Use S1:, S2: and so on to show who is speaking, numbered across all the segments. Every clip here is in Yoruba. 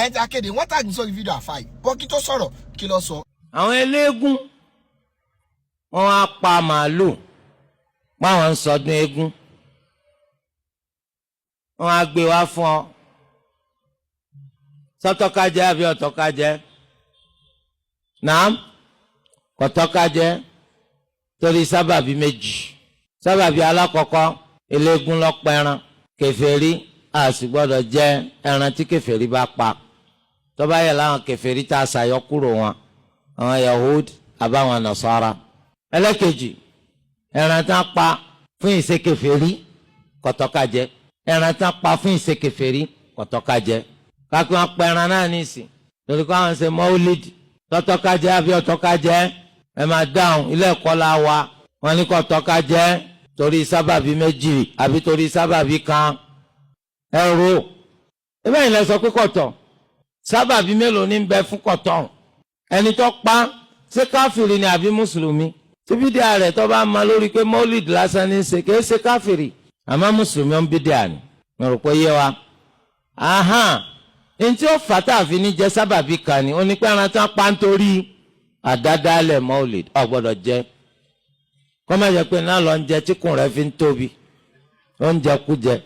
S1: ẹ ti Akede wọ́n tag sórí fídíò àfáì bọ́kí tó sọ̀rọ̀ kí ló sọ.
S2: àwọn eléégún wọ́n á pa màálù páwọn ń sọdún eégún wọ́n á gbé wá fún ọ sọtọkajẹ àbí ọtọkajẹ naam kọtọkajẹ torí sábàbí méjì sábàbí alákọ̀ọ́kọ́ eléégún ló pẹran kèfèrí a sì gbọ́dọ̀ jẹ ẹran tí kèfèrí bá pa tó bá yẹ láwọn kèfèrí tá a ṣàyọkúrò wọn àwọn Yahud àbáwọn Nasara. ẹlẹ́kejì ẹran tán pa fún ìṣe kèfèrí kọtọkajẹ ẹran tán pa fún ìṣe kèfèrí kọtọkajẹ kákí wọn pa ẹran náà nísìn lórí kó àwọn ṣe mọ́wúlídì tọ́tọ́kajẹ àbí ọ̀tọ́kajẹ ẹ máa dáhùn ilé ẹ̀kọ́ la wa wọn ní kọtọkajẹ torí sábàbí méjì àbí torí sábàbí kan ẹ ro ebe yìí lẹ sọ pé kọtọ sábàbí mélòó ní bẹ fún kọtọ ẹni tó pa ṣé káfìrí ni àbí mùsùlùmí tí bídíà rẹ̀ tó bá ma lórí pé mọ́lìd lásán ní ṣe kìí ṣe káfìrí àmọ́ mùsùlùmí ń bídíà ni mo rò pé yé wa. ntí ó fà tá a fi ní jẹ sábàbí kan ni onípẹ́ran tán pa nítorí àdádálẹ̀ mọ́lìd ò gbọ́dọ̀ jẹ kọ́mọ̀ jẹ́ pé náà lọ ń jẹ tíkùn rẹ̀ fi ń tóbi ó ń jẹ kú jẹ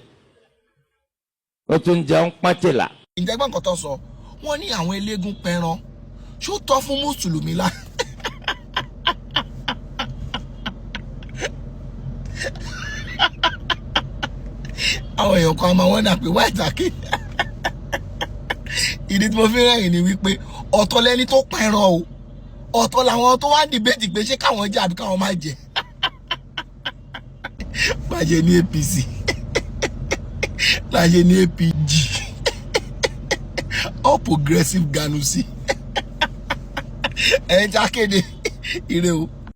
S2: ó tún jẹ ń pátìlà.
S1: ǹjẹ́ gbọ́n nǹkan tó sọ wọ́n ní àwọn eléégún pẹran ṣó tọ́ fún mùsùlùmí lá. àwọn èèyàn kan máa wọ́n dà pé wá ìtàkì ìdí tí mo fi rẹ́yìn ni wípé ọ̀tọ̀ lẹni tó pẹran o ọ̀tọ̀ làwọn tó wá dìbẹ́tì pé ṣé káwọn jẹ àbí káwọn má jẹ láyé ní APC láyé ní APG all progressive ganusi ẹ ti Akede ire o.